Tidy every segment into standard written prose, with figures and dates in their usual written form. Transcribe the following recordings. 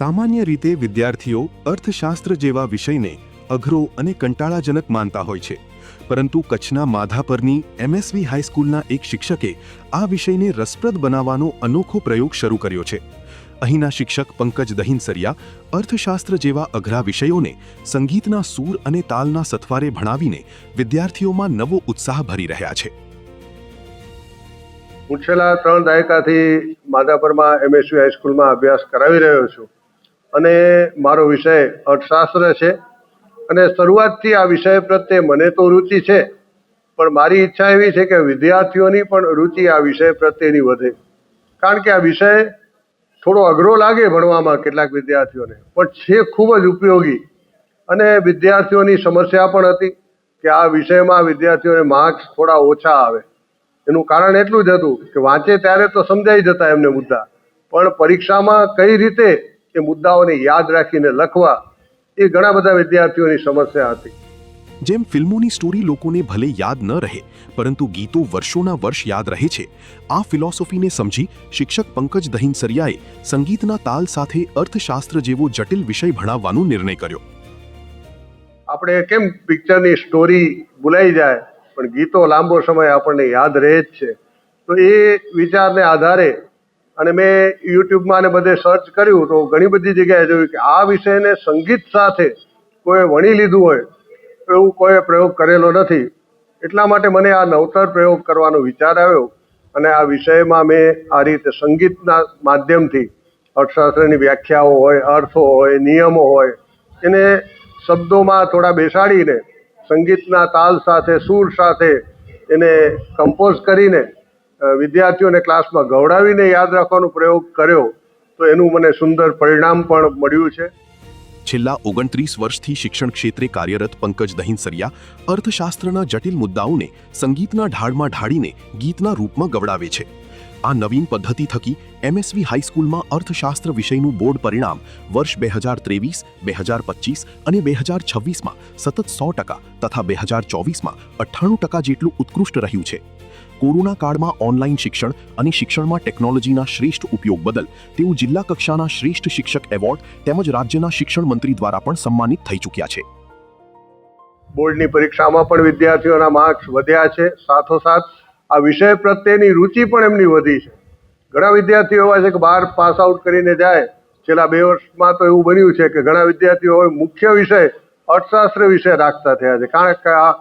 સામાન્ય રીતે વિદ્યાર્થીઓ અર્થશાસ્ત્ર જેવા વિષયને અઘરો અને કંટાળાજનક માનતા હોય છે, પરંતુ કચ્છના માધાપરની એમએસવી હાઈસ્કૂલના એક શિક્ષકે આ વિષયને રસપ્રદ બનાવવાનો અનોખો પ્રયોગ શરૂ કર્યો છે. અહીંના શિક્ષક પંકજ દહીનસરિયા અર્થશાસ્ત્ર જેવા અઘરા વિષયોને સંગીતના સૂર અને તાલના સથવારે ભણાવીને વિદ્યાર્થીઓમાં નવો ઉત્સાહ ભરી રહ્યા છે. હું છેલ્લા 3 દાયકાથી માધાપરમાં એમએસવી હાઈસ્કૂલમાં અભ્યાસ કરાવી રહ્યો છું અને મારો વિષય અર્થશાસ્ત્ર છે. અને શરૂઆતથી આ વિષય પ્રત્યે મને તો રુચિ છે, પણ મારી ઈચ્છા એવી છે કે વિદ્યાર્થીઓની પણ રુચિ આ વિષય પ્રત્યેની વધે. કારણ કે આ વિષય થોડો અઘરો લાગે ભણવામાં કેટલાક વિદ્યાર્થીઓને, પણ છે ખૂબ જ ઉપયોગી. અને વિદ્યાર્થીઓની સમસ્યા પણ હતી કે આ વિષયમાં વિદ્યાર્થીઓને માર્ક્સ થોડા ઓછા આવે. એનું કારણ એટલું જ હતું કે વાંચે ત્યારે તો સમજાઈ જતા એમને મુદ્દા, પણ પરીક્ષામાં કઈ રીતે એ મુદ્દાઓને યાદ રાખીને લખવા, એ ઘણા બધા વિદ્યાર્થીઓની સમસ્યા હતી. જેમ ફિલ્મોની સ્ટોરી લોકોને ભલે યાદ ન રહે, પરંતુ ગીતો વર્ષોના વર્ષ યાદ રહે છે, આ ફિલોસોફીને સમજી શિક્ષક પંકજ દહીનસરિયાએ સંગીતના તાલ સાથે અર્થશાસ્ત્ર જેવો જટિલ વિષય ભણાવવાનો નિર્ણય કર્યો. આપણે કેમ પિક્ચરની સ્ટોરી ભૂલાઈ જાય, પણ ગીતો લાંબો સમય આપણને યાદ રહે જ છે. તો એ વિચારને આધારે અને મેં યુટ્યુબમાં ને બધે સર્ચ કર્યું તો ઘણી બધી જગ્યાએ જોયું કે આ વિષયને સંગીત સાથે કોઈ વણી લીધું હોય એવું કોઈ પ્રયોગ કરેલો નથી. એટલા માટે મને આ નવતર પ્રયોગ કરવાનો વિચાર આવ્યો અને આ વિષયમાં મેં આ રીતે સંગીતના માધ્યમથી અર્થશાસ્ત્રની વ્યાખ્યાઓ હોય, અર્થો હોય, નિયમો હોય, એને શબ્દોમાં થોડા બેસાડીને સંગીતના તાલ સાથે, સૂર સાથે એને કમ્પોઝ કરીને વિદ્યાર્થીઓને ક્લાસમાં ગવડાવીને યાદ રાખવાનો પ્રયોગ કર્યો, તો એનું મને સુંદર પરિણામ પણ મળ્યું છે. છેલ્લા 29 વર્ષથી શિક્ષણ ક્ષેત્રે કાર્યરત પંકજ દહીનસરિયા અર્થશાસ્ત્રના જટિલ મુદ્દાઓને સંગીતના ઢાળમાં ઢાળીને ગીતના રૂપમાં ગવડાવે છે. આ નવીન પદ્ધતિ થકી એમએસવી હાઈસ્કૂલમાં અર્થશાસ્ત્ર વિષયનું બોર્ડ પરિણામ વર્ષ 2023, 2025 અને 2026માં સતત 100% તથા 2024માં 98% જેટલું ઉત્કૃષ્ટ રહ્યું છે. કોરોના કાળમાં ઓનલાઈન શિક્ષણ અને શિક્ષણમાં ટેકનોલોજીના શ્રેષ્ઠ ઉપયોગ બદલ તેઓ જિલ્લા કક્ષાના શ્રેષ્ઠ શિક્ષક એવોર્ડ તેમજ રાજ્યના શિક્ષણ મંત્રી દ્વારા પણ સન્માનિત થઈ ચૂક્યા છે. બોર્ડની પરીક્ષામાં પણ વિદ્યાર્થીઓના માર્ક્સ વધ્યા છે. સાથોસાથ આ વિષય પ્રત્યેની રુચિ પણ એમની વધી છે. ઘણા વિદ્યાર્થીઓ એવા છે કે 12 પાસ આઉટ કરીને જાય. છેલ્લા 2 વર્ષમાં તો એવું બન્યું છે કે ઘણા વિદ્યાર્થીઓ મુખ્ય વિષય અર્થશાસ્ત્ર વિષય રાખતા થયા છે,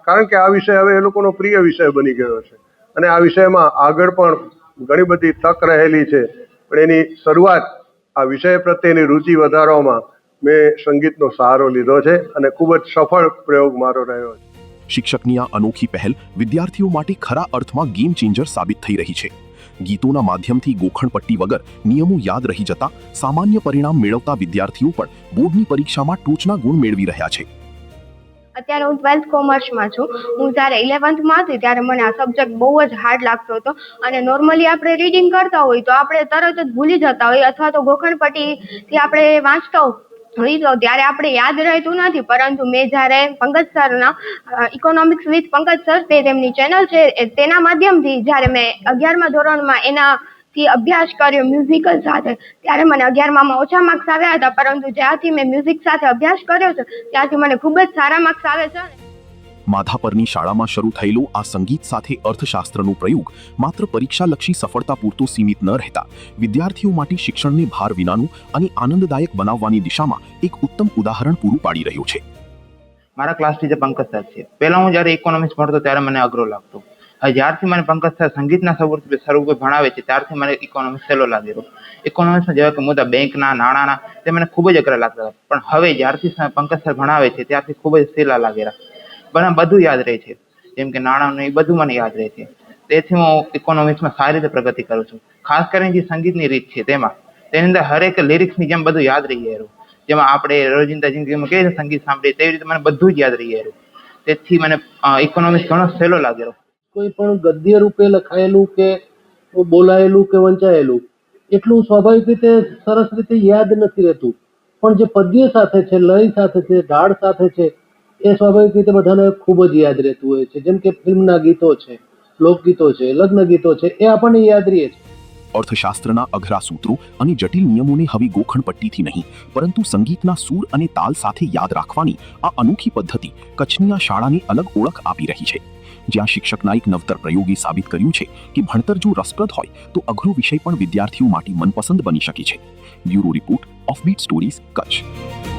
કારણ કે આ વિષય હવે એ લોકોનો પ્રિય વિષય બની ગયો છે અને આ વિષયમાં આગળ પણ ઘણી બધી તક રહેલી છે. પણ એની શરૂઆત આ વિષય પ્રત્યેની રુચિ વધારવામાં મેં સંગીતનો સહારો લીધો છે અને ખૂબ જ સફળ પ્રયોગ મારો રહ્યો છે. શિક્ષકની આ અનોખી પહેલ વિદ્યાર્થીઓ માટે ખરા અર્થમાં ગેમ ચેન્જર સાબિત થઈ રહી છે. ગીતોના માધ્યમથી ગોખણપટ્ટી વગર નિયમો યાદ રહી જતા સામાન્ય પરિણામ મેળવતા વિદ્યાર્થીઓ પણ બોર્ડની પરીક્ષામાં ટોચના ગુણ મેળવી રહ્યા છે. અત્યારે હું 12th કોમર્સમાં છું. હું જ્યારે 11thમાં હતી ત્યારે મને આ સબ્જેક્ટ બહુ જ હાર્ડ લાગતો હતો અને નોર્મલી આપણે રીડિંગ કરતા હોય તો આપણે તરત જ ભૂલી જતા હોય, અથવા તો ગોખણપટ્ટીથી આપણે વાંચતા હોય તો ત્યારે આપણે યાદ રહેતું નથી. પરંતુ મેં જ્યારે પંકજ સરના ઇકોનોમિક્સ વિથ પંકજ સર તે તેમની ચેનલ છે તેના માધ્યમથી જ્યારે મેં 11મા ધોરણમાં એનાથી અભ્યાસ કર્યો મ્યુઝિકલ સાથે, ત્યારે મને 11મામાં ઓછા માર્ક્સ આવ્યા હતા, પરંતુ જ્યારથી મેં મ્યુઝિક સાથે અભ્યાસ કર્યો છે ત્યારથી મને ખૂબ જ સારા માર્ક્સ આવે છે. માધાપરની શાળામાં શરૂ થયેલો આ સંગીત સાથે અર્થશાસ્ત્રનો પ્રયોગ માત્ર પરીક્ષાલક્ષી સફળતા પૂરતો સીમિત ન રહેતા વિદ્યાર્થીઓ માટે શિક્ષણને ભાર વિનાનું અને આનંદદાયક બનાવવાની દિશામાં એક ઉત્તમ ઉદાહરણ પૂરું પાડી રહ્યું છે. મારા ક્લાસ ટીચર પંકજ સર છે. પહેલા હું જ્યારે ઇકોનોમિક્સ ભણતો ત્યારે મને અઘરો લાગતો. હવે જ્યારથી મને પંકજ સર સંગીતના સ્વરૂપે ભણાવે છે ત્યારથી મને ઇકોનોમિક્સ સહેલો લાગેલો. ઇકોનોમિક્સમાં જેવા કે મુદ્દા બેંકના, નાણાંના, તે મને ખૂબ જ અઘરા લાગતા હતા. પણ હવે જ્યારથી પંકજ સર ભણાવે છે ત્યારથી ખૂબ જ સહેલા લાગેલા. મને બધું યાદ રહે છે, જેમ કે નાણાંનું એ બધું મને યાદ રહે છે. તેથી હું ઇકોનોમિક્સમાં સારી રીતે પ્રગતિ કરું છું. ખાસ કરીને જે સંગીતની રીત છે તેની અંદર હરેક લિરિક્સની જેમ બધું યાદ રહી ગયેલું. જેમાં આપણે રોજિંદા જિંદગીમાં કેવી રીતે સંગીત સાંભળીએ તેવી રીતે મને બધું જ યાદ રહી ગયેલું. તેથી મને ઇકોનોમિક્સ ઘણો સહેલો લાગેલો. કોઈ પણ ગદ્ય રૂપે લખાયેલું કે બોલાયેલું કે વંચાયેલું એટલું સ્વાભાવિક રીતે સરસ રીતે યાદ નથી રહેતું, પણ જે પદ્ય સાથે છે, લય સાથે છે, ઢાળ સાથે છે, એ સ્વાભાવિક રીતે બધાને ખૂબ જ યાદ રહેતું હોય છે. જેમ કે ફિલ્મના ગીતો છે, લોકગીતો છે, લગ્ન ગીતો છે, એ આપણને યાદ રહે છે. અર્થશાસ્ત્રના અઘરા સૂત્રો અને જટિલ નિયમોને હવે ગોખણપટ્ટીથી નહીં પરંતુ સંગીતના સૂર અને તાલ સાથે યાદ રાખવાની આ અનોખી પદ્ધતિ કચ્છની આ શાળાને અલગ ઓળખ આપી રહી છે, જ્યાં શિક્ષકના એક નવતર પ્રયોગે સાબિત કર્યું છે કે ભણતર જો રસપ્રદ હોય તો અઘરો વિષય પણ વિદ્યાર્થીઓ માટે મનપસંદ બની શકે છે. Bureau report, offbeat stories, Kutch.